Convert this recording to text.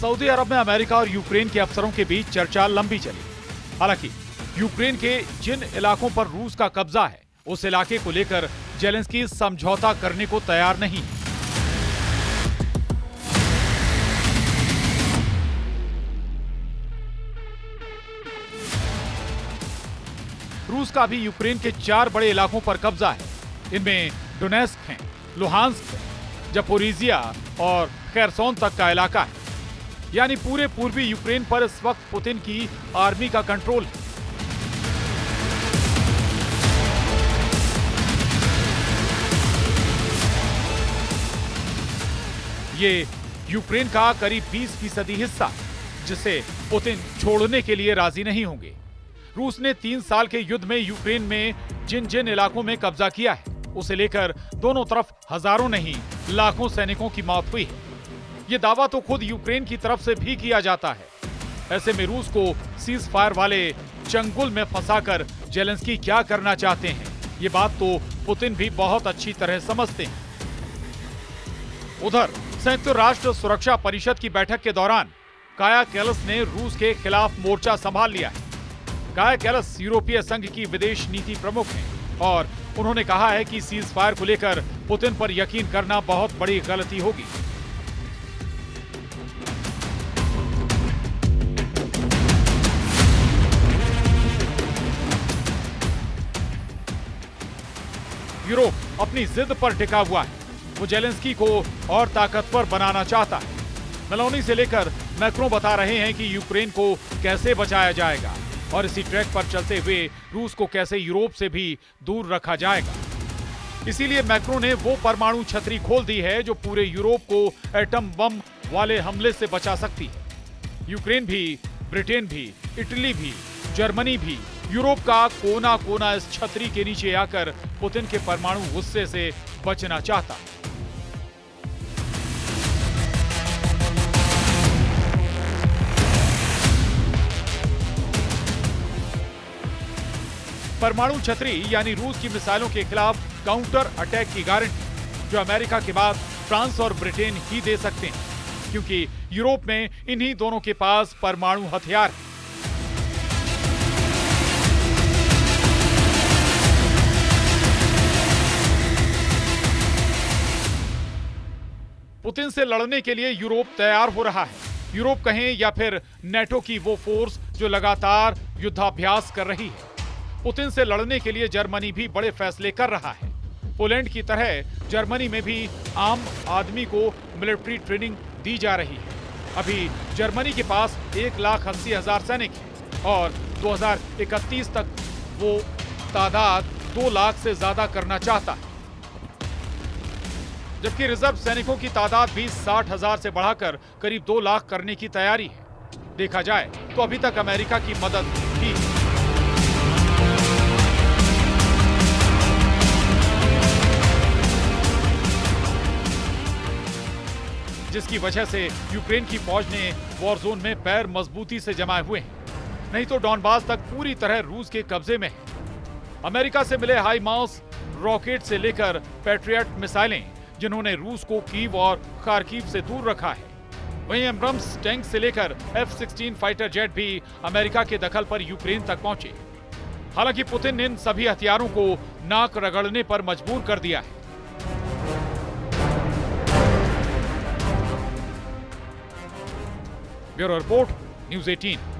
Saudi अरब में America और Ukraine के अफसरों के बीच चर्चा लंबी चली। हालांकि यूक्रेन के जिन इलाकों पर रूस का कब्जा है, उस इलाके को लेकर जेलेंस्की समझौता करने को तैयार नहीं। रूस का भी यूक्रेन के 4 बड़े इलाकों पर कब्जा है। इनमें डोनेस्क है, लुहांस्क है, जपोरिजिया और खेरसोन तक का इलाका है। यानी पूरे पूर्वी यूक्रेन पर इस वक्त पुतिन की आर्मी का कंट्रोल है। ये यूक्रेन का करीब 20% हिस्सा, जिसे पुतिन छोड़ने के लिए राजी नहीं होंगे। रूस ने 3 साल के युद्ध में यूक्रेन में जिन जिन इलाकों में कब्जा किया है, उसे लेकर दोनों तरफ हजारों नहीं लाखों सैनिकों की मौत हुई है। ये दावा तो खुद यूक्रेन की तरफ से भी किया जाता है। ऐसे में रूस को सीज फायर वाले चंगुल में फंसाकर जेलेंस्की क्या करना चाहते हैं, ये बात तो पुतिन भी बहुत अच्छी तरह समझते हैं। उधर संयुक्त राष्ट्र सुरक्षा परिषद की बैठक के दौरान काया कैलस ने रूस के खिलाफ मोर्चा संभाल लिया है। काया कैलस यूरोपीय संघ की विदेश नीति प्रमुख हैं और उन्होंने कहा है कि सीज फायर को लेकर पुतिन पर यकीन करना बहुत बड़ी गलती होगी। यूरोप अपनी जिद पर टिका हुआ है। वो जेलेंस्की को और ताकतवर बनाना चाहता है। मेलोनी से लेकर मैक्रों बता रहे हैं कि यूक्रेन को कैसे बचाया जाएगा और इसी ट्रैक पर चलते हुए रूस को कैसे यूरोप से भी दूर रखा जाएगा। इसीलिए मैक्रों ने वो परमाणु छतरी खोल दी है जो पूरे यूरोप को एटम बम वाले हमले से बचा सकती है। यूक्रेन भी, ब्रिटेन भी, इटली भी, जर्मनी भी, यूरोप का कोना कोना इस छतरी के नीचे आकर पुतिन के परमाणु गुस्से से बचना चाहता है। परमाणु छतरी यानी रूस की मिसाइलों के खिलाफ काउंटर अटैक की गारंटी जो अमेरिका के बाद फ्रांस और ब्रिटेन ही दे सकते हैं, क्योंकि यूरोप में इन्हीं दोनों के पास परमाणु हथियार है। पुतिन से लड़ने के लिए यूरोप तैयार हो रहा है। यूरोप कहें या फिर नेटो की वो फोर्स जो लगातार युद्धाभ्यास कर रही है। पुतिन से लड़ने के लिए जर्मनी भी बड़े फैसले कर रहा है। पोलैंड की तरह जर्मनी में भी आम आदमी को मिलिट्री ट्रेनिंग दी जा रही है। अभी जर्मनी के पास 1,80,000 सैनिक हैं और 2031 तक वो तादाद 2 लाख से ज्यादा करना चाहता है। जबकि रिजर्व सैनिकों की तादाद भी 60,000 से बढ़ाकर करीब 2 लाख करने की तैयारी है। देखा जाए तो अभी तक अमेरिका की मदद ही है। जिसकी वजह से यूक्रेन की फौज ने वॉर जोन में पैर मजबूती से जमाए हुए हैं। नहीं तो डॉनबास तक पूरी तरह रूस के कब्जे में है। अमेरिका से मिले हाईमार्स रॉकेट से लेकर पैट्रियट मिसाइलें जिन्होंने रूस को कीव और खार्किव से दूर रखा है। वहीं एब्रम्स टैंक से लेकर F-16 फाइटर जेट भी अमेरिका के दखल पर यूक्रेन तक पहुंचे। हालांकि पुतिन ने इन सभी हथियारों को नाक रगड़ने पर मजबूर कर दिया है। Bureau report, news 18।